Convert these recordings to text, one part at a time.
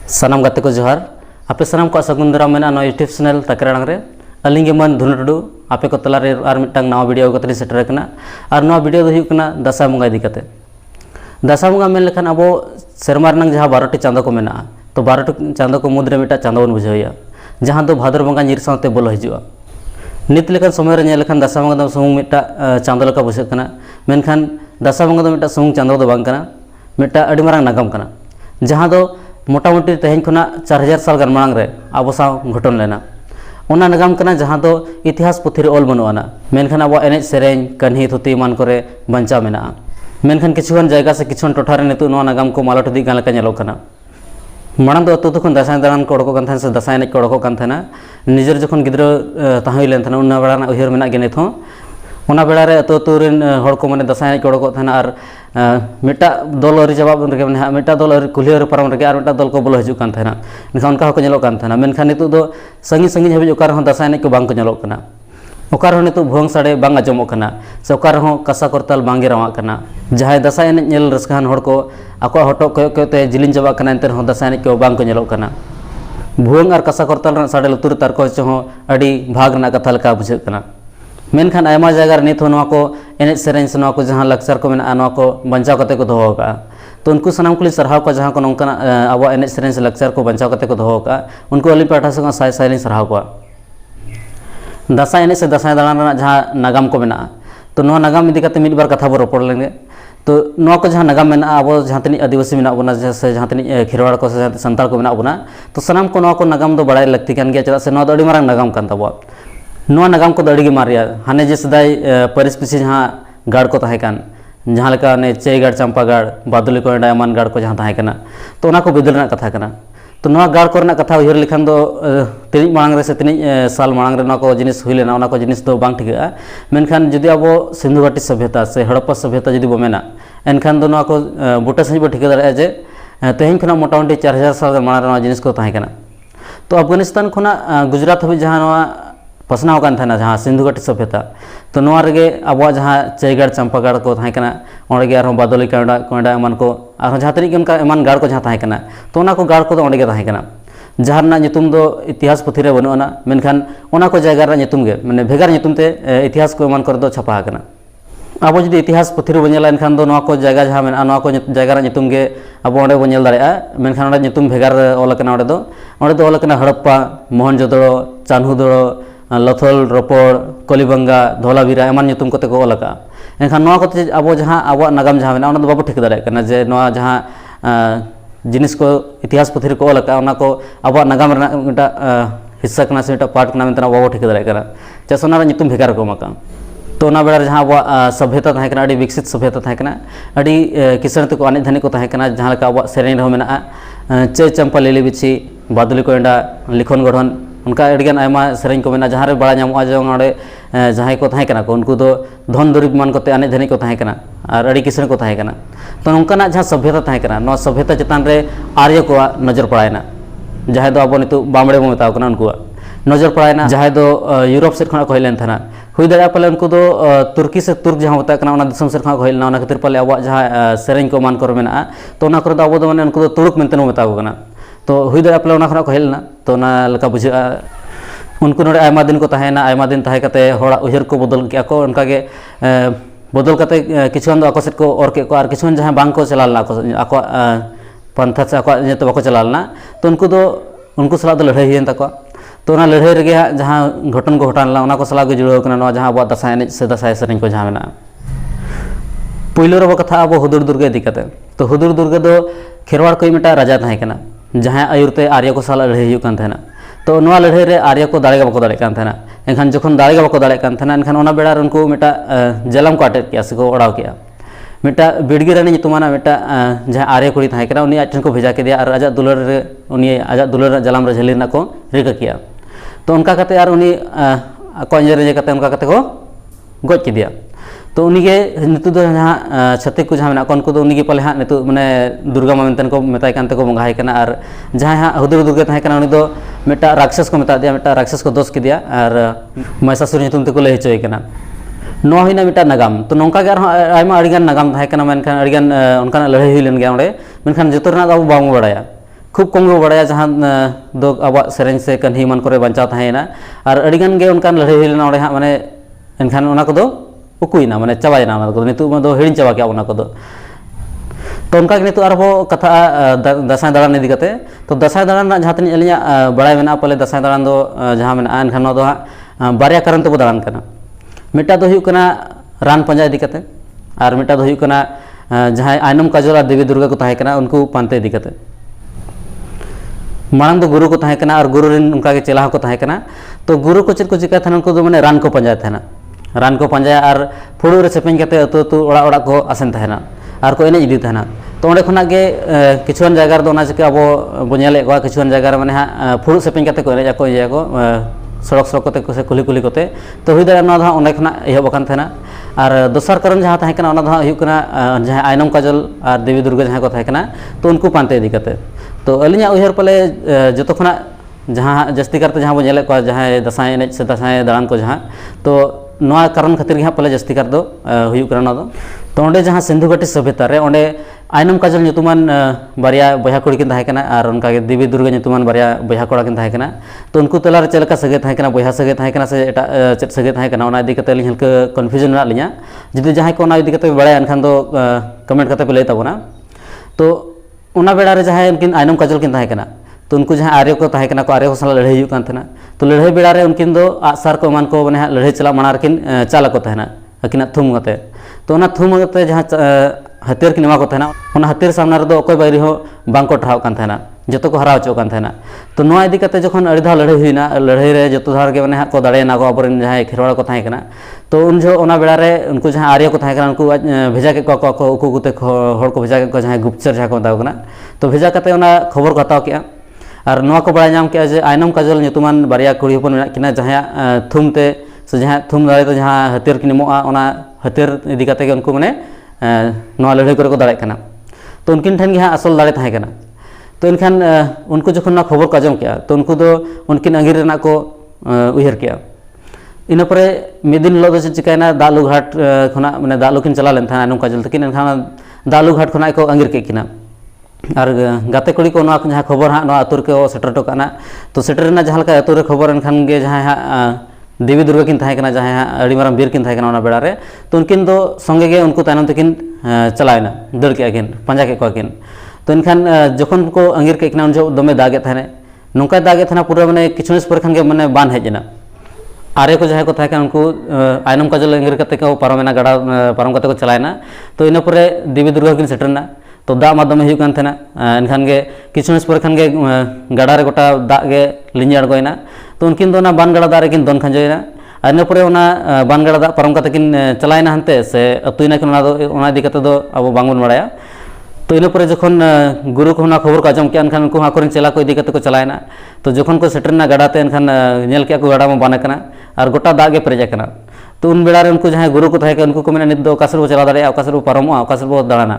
सानाम गाते को जोहार आपे सानाम को सगुन दाराम मेना नो यूट्यूब चैनल तकरांग रे अलिंग मन धुनु टुडू आपे को तला रे आर मिटांग नवा वीडियो कतरी सेटर कना आर नवा वीडियो दो हुयुग कना दासाई बोंगा इदी कते दासाई बोंगा मेन लेखान अबो सेरमा रनांग जहां 12टी चांदो को मेना तो 12टी चांदो को मुद्रे मिटा चांदो बन बुझावया जहां दो भाद्र बोंगा निर सावते बोलो हिजुआ नित लेखान समय रे नेल लेखान दासाई बोंगा दो सुमुंग मिटा चांदो लका बुझाग कना मेनखान दासाई बोंगा दो मिटा सुमुंग चांदो दो बांग कना मिटा अडी मारांग नागाम कना जहां दो मोटामुटी तेहन खुना 4000 साल गान मांग रे आबो साव घटन लेना ओना नागाम कना जहां दो इतिहास पुथि रे ऑल बनुआना मेनखान आबो एनेज सेरेंज कन्ही थुती मान करे banchaw मेना मेनखान किछुगन जायगा से किछुगन टोठा रे नितु नो नागाम को मालट दी गान लेका नेलो कना मांग दो तो खन दासाई दारान को ओडको कान थान से दासाई एनेज को ओडको कान थाना निजर जखन गिद्र ताहई लेन थाना उना बेड़ा उहिर मेना गे नित ओना बेड़ा रे तो रेन हड़ को माने दासाई एनेज को ओडको थाना आर मिटा दल अरी जवाब रे माने मिटा दल अरी कुलियर रे पारम रे आर मिटा दल को बोलो हिजु कान थाना निखा उनका को नेलो कान थाना मेनखान नितु दो संगी संगी हबि ओकार हन दासाई एनेज को बांग को नेलो कना ओकार हन नितु भोंग साडे बांग आजमो कना से ओकार हन कसा करताल बांगे रावा कना जहाय दासाई एनेज नेल रसखान हड़ को आको हटो कयोते जिलिन जबा कना एंते हन दासाई एनेज को बांग को नेलो कना भोंग आर कसा करताल साडे लुतुर तार को चो अडी भाग ना कथा लका बुझे कना मेनखान आयमा जगह नित नवा को एनेज सेरेंज से नवा को जहां लक्चर को मेना नवा को banchaw कते को दोहो का तो उनको सनाम कुली सरहाव को जहां को नोंकन अब एनेज सेरेंज लक्चर को banchaw कते को दोहो का उनको अली पाठा से साय साय सरहाव को दासाई एनेज से दासाई दालान जहां नागाम को मेना तो नवा नागाम इदी कते मिद बार कथा बो रोपड़ लेंगे तो नवा को जहां नागाम मेना अब जहां तनी आदिवासी मेना बना जैसे जहां तनी खेरवाड़ को से संताल को मेना बना तो सनाम को नवा को नागाम दो बड़ाई लगती कान गया चला से नवा अडी मारंग नागाम कान तबो नवा नागाम को दड़ी मारिया हाने जे सदाय परिस पिछे जहां गाड़ को ताहे कान जहां लेका ने Chai-Champa गाड़ Badoli-Koynda एमान गाड़ को जहां ताहे कना तो ओना को बिदल ना कथा कना तो नवा गाड़ को ना कथा उहिर लिखान दो तिनि मांग रे से तिनि साल मांग रे ना को जिनिस हुई लेना ओना को जिनिस दो बांग ठिका मेनखान जदि अब सिंधु घाटी सभ्यता से हड़प्पा सभ्यता जदि बो मेना एनखान दो ना को बुटा सही बो ठिका दाड़े जे तेहन खना मोटामुटी 4000 साल मांग रे जिनिस को ताहे कना तो अफगानिस्तान खना गुजरात हबि जहां नवा पसनाव कान थाना जहां सिंधु घाटी सभ्यता तो नवा रेगे अब जहां Chai-Champa गाड़ को थाहे कना ओंडे गे आरो Badoli-Koynda एमान को आरो जहां तनी उनका एमान गाड़ को जहां थाहे कना तो ओना को गाड़ को ओंडे गे थाहे कना जहां ना नितुम दो इतिहास पुथि रे बनुआना मेनखान ओना को जायगा रे नितुम गे माने भेगार नितुम ते इतिहास को एमान कर दो छापा कना अब जदि इतिहास पुथि रे बनेला एनखान दो नवा को जायगा जहां मेना नवा को जायगा रे नितुम गे अब ओंडे बो नेल दाड़ेआ मेनखान ओंडे नितुम भेगार ओल कना ओंडे दो ओल कना हड़प्पा मोहनजोदड़ो चान्हुदड़ो लथल रोपड़ कलिबंगा धोलावीरा एमान नितुम कते को ओलका एनखान नवा कते अब जहां अब नागाम जहां मेना ओना दो बाबो ठिक दाड़े कना जे नवा जहां जिनिस को इतिहास पुथि रे को ओलका ओना को अब नागाम रना मिटा हिस्सा कना से मिटा पार्ट कना मेनतना बाबो ठिक दाड़े कना जे सोना रे नितुम भेगार को माका तो ना बेड़ा जहां अब सभ्यता थाहे कना अडी विकसित सभ्यता थाहे कना अडी किसान को अनेक धनी को थाहे कना जहां लेका अब सेरेंज रहो मेना Chai-Champa लिली बिछि Badoli-Koynda लिखन गढ़न उनका अड़िगान आयमा सेरेंज को मेना जहां रे बड़ा नामो जो ओंडे जहां को थाहे कना को उनको दो धन दुरीब मान कोते अनेक धनी को थाहे कना आर अड़ी किसान को थाहे कना तो नोंकाना जहां सभ्यता थाहे कना नो सभ्यता चेतान रे आर्य को नजर पड़ायना जहां दो अब नितु बामड़े बो मेताव कना उनको नजर पड़ायना जहां दो यूरोप से खना को हेलेन थाना हुई दाड़ा पले उनको दो तुर्की से तुर्क जहां होता कना ओना दिसम से खना को हेलना ओना खातिर पले अब जहां सेरेंज को मान कर मेना तो ओना कर दो अब दो माने उनको दो तुड़ुक मेनते नो मेताव कना तो हुई दाड़ा पले ओना खना को हेलना तो ओना लका बुझा उनको नोड़े आयमा दिन को ताहेना आयमा दिन ताहे कते होड़ा उहिर को बदल के को उनका के बदल कते किछुन दो आकोसेट को और के को आर किछुन जहां बांग को चलालना आको पंथा से आको जे तो बाको चलालना तो उनको सला दो लड़ाई हियन तको तो ना लड़ाई रे जहां घटन को घटानला ओना को सला के जुड़ो कना नो जहां अब दासाई एनेज से दासाई सेरेंज को जहां मेना पहिलो रो कथा अब हुदुर दुर्गे दिकते तो हुदुर दुर्गे दो खेरवाड़ कोई मिटा राजा ताहे कना जहां आयुरते आर्य को सला लड़ाई हियु कान थाना तो नवा लड़ाई रे आर्य को दाड़े बाको दाड़े कान थाना एनखान जखन दाड़े बाको दाड़े कान थाना एनखान ओना बेड़ा उनको मिटा जलम को अटक किया से को ओड़ाव किया मिटा बिड़गी रानी तुमाना मिटा जहां आर्य कुड़ी थाहे कना उनी आठन को भेजा के दिया और आजा दुलर रे उनी आजा दुलर जलाम रे झेलिना को रिका किया तो उनका कते यार उनी को इंजरे जे कते उनका कते को गज के दिया तो उनी के नितु दो जहां छत्तीक को जहां मेना को उनको दो उनी के पले हां नितु माने दुर्गा मा मेनतन को मेताय कानते को बंगाय कना और जहां हां हुदुर दुर्गे थाहे कना उनी दो मेटा राक्षस को मेता दिया मेटा राक्षस को दोष के दिया और महिषासुर नितुम ते को लय होय कना नो हिना मिटा नागाम तो नोंका गे आयमा अड़िगान नागाम थाहे कना मेनखान अड़िगान उनका लड़ाई हुई लेन गया ओंडे मेनखान जतो रना दो बांग बड़ाया खूब कम को बड़ा जहाँ दो अब सेरें से कन्ही मन को बांचाव तहना और अड़ीगान गे उनकान लड़ाई हुई लेना हाँ माने एनखान उना को उकुना माने चाबायना नितु दो हिड़ी चाबा क्या उना को तो उनका नितु कथा दासाय दाड़ान इदी कते तो दासाय दाड़ान जहाँ तनी अलिया बड़ाई मेना पले दासाय दाड़ान दो जहाँ मेना एनखान दो हाँ बारिया कारण तब दाड़ान कना मिट्टा दो हुयुग कना रान पंजा इदी कते और मिट्टा दो हुयुग कना जहाँ आयनम काजल और देवी दुर्गा को ताहे कना उनको पानते इदी कते मांग दो गुरु को ताहे कना और गुरु रिन उनका के चेला को ताहे कना तो गुरु को चेक को चिका थाना उनको दो माने रान को पंजा थाना रान को पंजाया और फुड़ू रे सेपें कते अतु अतु ओड़ा ओड़ा को आसेन थाना और को एने इदी थाना तो ओंडे खना गे किछुआन जायगा रे दो ना चिका अबो बोनेले को किछुआन जायगा रे माने हा फुड़ू सेपें कते को एने जाको इया को सड़क सड़क कते को से कुली कुली कते तो हुई दाड़ा ना दा ओंडे खना एहब अकान थाना और दोसर कारण जहाँ ताहे कना ओना दा हुयुग कना जहाँ आयनम काजल और देवी दुर्गा जहाँ को ताहे कना तो उनको पानते इदी कते तो अलिया उहर पले जतो खना जहाँ जस्ती करते जहाँ बो नेले को जहाँ दासाय एने से दासाय दाड़ान को जहाँ तो नोआ कारण खातिर गे पले जस्ती कर दो हुयुग कना दो तो ओंडे जहाँ सिंधु घाटी सभ्यता रे ओंडे आयनम काजल nyutuman बारिया बया कुड़ी किन ताहे कना और उनका के देवी दुर्गा nyutuman बारिया बया कोड़ा किन ताहे कना तो उनको तला रे चलका सगे ताहे कना बया सगे ताहे कना से एटा चेत सगे ताहे कना ओना इदी कते लिन हल्का कन्फ्यूजन मेना लिया जदि जहाँ को ओना इदी कते बड़ाय एनखान दो कमेंट कते पे लay ताबोना तो ओना बेड़ा रे जहाँ उनकिन आयनम काजल किन ताहे कना तो उनको जहाँ आर्य को ताहे कना को आर्य को साला लड़ाई हुयुग कान थाना तो लड़ाई बेड़ा रे उनकिन दो आसार को मान को माने लड़ाई चला मानार किन चाला को ताहेना अकिना थुम गते तो ओना थुम गते जहाँ हथियार किन एमा को थाना ओना हथियार सामना रे दो अकोय बायरी हो बांग को ठराव कान थाना जतो को हरा होचो कान थाना तो नोआ इदी कते जखन अड़ी धा लड़ाई हुइना लड़ाई रे जतो धार के माने हा को दाड़े नागो आबोरिन जहाँ खेरवाड़ को ताहे कना तो उन जो ओना बेड़ा रे उनको जहाँ आर्य को ताहे कना उनको भेजा के को उकु गुते हड़ को भेजा के जहाँ गुप्तचर जहाँ को बताव कना तो भेजा कते ओना खबर को हताव केआ और नोआ को बड़ा नाम केआ जे आयनम काजल nyutuman बारिया कुड़ी हपन मेना किना जहाँ थुमते से जहाँ थुम दाड़े तो जहाँ हथियार किन एमोआ ओना हथियार इदी कते के उनको माने नोआ लड़ाई करे को दाड़े कना तो उनकिन ठन गे हाँ असल दाड़े ताहे कना तो इनखान उनको जखन ना खबर को आजम केआ तो उनको दो उनकिन अंगीर रेना को उहर केआ इन परे मिदिन लो दो चिकायना दालू घाट खना माने दालू किन चला लेन था आयनम काजल तकिन एनखान दालू घाट खना को अंगीर के किना और गाते कुड़ी को ना जहाँ खबर हाँ ना आतुर के सेटर टोकाना तो सेटरना जहाँ लका आतुर रे खबर एनखान गे जहाँ हाँ देवी दुर्गा किन ताहे कना जहाँ हाँ अड़ी माराम बीर किन ताहे कना ओना बेड़ा रे तो उनकिन दो संगे गे उनको तायनम तकिन चलायना दड़ के किन पंजा के को किन तो इनखान जखन को अंगीर के किना उन जो दमे दागे थाने नोंका दागे थाना पूरा माने किछु पर खान के माने बान हेजना आर्य को जहाँ को ताहे कना उनको आयनम काजल अंगीर कते को पारमेना गड़ा पारम कते को चलायना तो इन परे देवी दुर्गा किन सेटरना तो दा मा दमे हुयुग कान थाना एनखान गे किछु पर खान गे गड़ा रे गोटा दाग गे लिंजी अड़गोयना तो उनकिन दो ना बान गड़ा दा रे किन दोन खंजोयना और इन परे ओना बान गड़ा दा पारम कते किन चलायना हनते से अतुयना किन ओना इदी कते दो अब बांगबन बाड़ाया तो इन परे जखन गुरु को खबर को आजम के एनखान उनको आकोरेन चेला को इदी कते को चलायना तो जखन को सेटरना गड़ाते एनखान नेल के को गड़ा में बान कना और गोटा दाग गे पेरेज कना तो उन बेड़ा रे उनको जहाँ गुरु को ताहे उनको को मेना नित दो कासर बो चला दाड़े कासर बो पारमोआ कासर बो दाड़ाना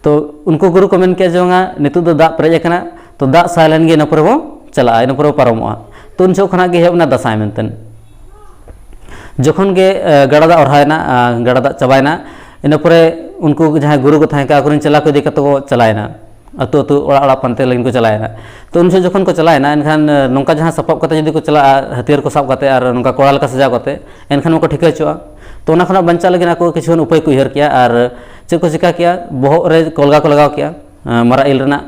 तो उनको गुरु को मेन के जोंगा नितु दो दाग पेरेज कना तो दाग साइलेन गे इन परे बो चला इन परे पारमोआ तो उन जो खना गे हेबना दासाय मेनतेन जखन गे गड़ा दा ओरहायना गड़ा दा चबायना इन परे उनको जहाँ गुरु को ताहे आकोरेन चला को इदी कते को चलायना अतु अतु ओड़ा ओड़ा पानते लगिन को चलायना तो उन जखन को चलायना एनखान नोंका जहाँ सपाब कते जदि को चला हथियार को साब कते और नोंका कोड़ा लका सजा कते एनखान को ठिका चोआ तो ओना खना बंचा लगिन आको किछुन उपाय को उहर किया और चेक को चिका किया बोहग रे कलगा को लगाव किया मारा इल रेना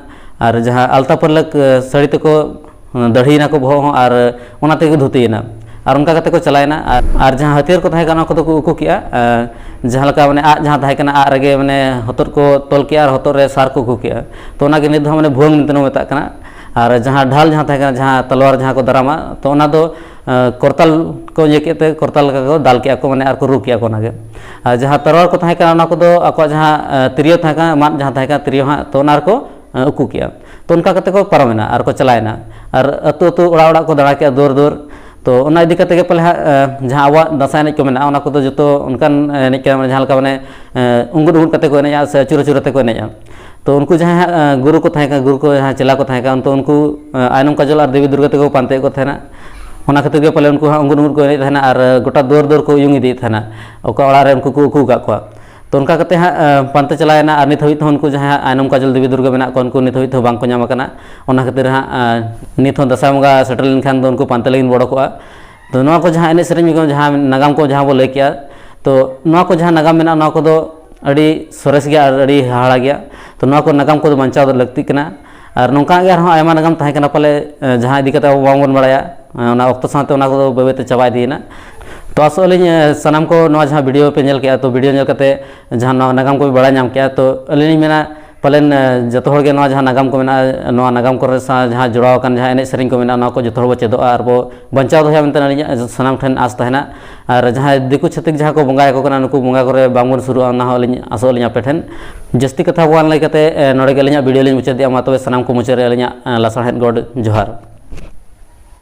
और जहाँ आलता परलक साड़ी तको दढ़ीना को बोहग और ओना तेगे धुतीना और उनका कते को चलायना और जहाँ हथियार को ताहे कना को उकु किया जहाँ लका माने आ जहाँ ताहे कना आ रगे माने हतर को तोल किया और हतर रे सार को उकु किया तो ओना के नित माने भुवंग मेनते मेता कना और जहाँ ढाल जहाँ ताहे कना जहाँ तलवार जहाँ को दारामा तो ओना दो करताल को ये केते करताल को दाल किया को माने और को रू किया को नागे और जहाँ तलवार को ताहे कना ओना को दो आको जहाँ तिरियो ताहे कना मान जहाँ ताहे कना तिरियो हाँ तो ओना को उकु किया तो उनका कते को पारमेना और को चलायना और अतु अतु ओड़ा ओड़ा को दाड़ा किया दूर दूर तो ओना इदी कते के पले जहाँ आवा दासाय एनेज को मेना ओना को जो उनकान एनेज के जहाँ लका माने उंगुर उंगुर कते को एनेजा से अचुर अचुर कते को एनेजा तो उनको जहाँ गुरु को ताहे गुरु को जहाँ चेला को ताहे तो उनको आयनम काजल और देवी दुर्गा तक पानते को थाना ओना खातिर के पले उनको उंगुर उंगुर को एनेज थाना और गोटा दूर दूर को यूंग इदी थाना ओका ओड़ा रे उनको को उकु का तो उनका कते हाँ पानते चलाएना और नित हबित उनको जहाँ आयनम काजल देवी दुर्गा मेना को उनको नित हबित बांग को नाम करना ओना खातिर हाँ नित दासाय बंगा सेटल लेनखान दो उनको पानते लगिन बड़कोआ तो नोवा को जहाँ एने सेरेंज जहाँ नागाम को जहाँ बो लay किया तो नोवा को जहाँ नागाम मेना नोवा को दो अड़ी सोरेस गया और अड़ी हाड़ा गया तो नोवा को नागाम को बांचाव दो लगती कना और नौका गया रहा आयमा नागाम ताहे कना पाले जहाँ इदी कते बांगबन बड़ाया ओना वक्त साथे ओना को बेबेते चाबा इदीना तो आसोलिंग सानाम को नोवा जहाँ वीडियो पे नेल किया तो वीडियो नेल कते जहाँ नागाम को बड़ा नाम किया तो अलिनी मेना पालेन जतो हर गे नोवा जहाँ नागाम को मेना नोवा नागाम को जहाँ जुड़ाव कान जहाँ एने सेरेंज को मेना नोवा को जतो हर बो चेदो और बो बंचाव दोया मेनते अलिनी सानाम ठेन आस तहना और जहाँ दिकु छतिक जहाँ को बंगाय को कना नुकु बंगा करे बांगबन शुरू ना अलिनी आसोलिंग आपे ठेन जस्ती कथा बोन लay कते नोडे गे अलिनी वीडियो लिंग मुचाद दिया मा तबे सानाम को मुचाद अलिनी लासाहेद गॉड जोहार।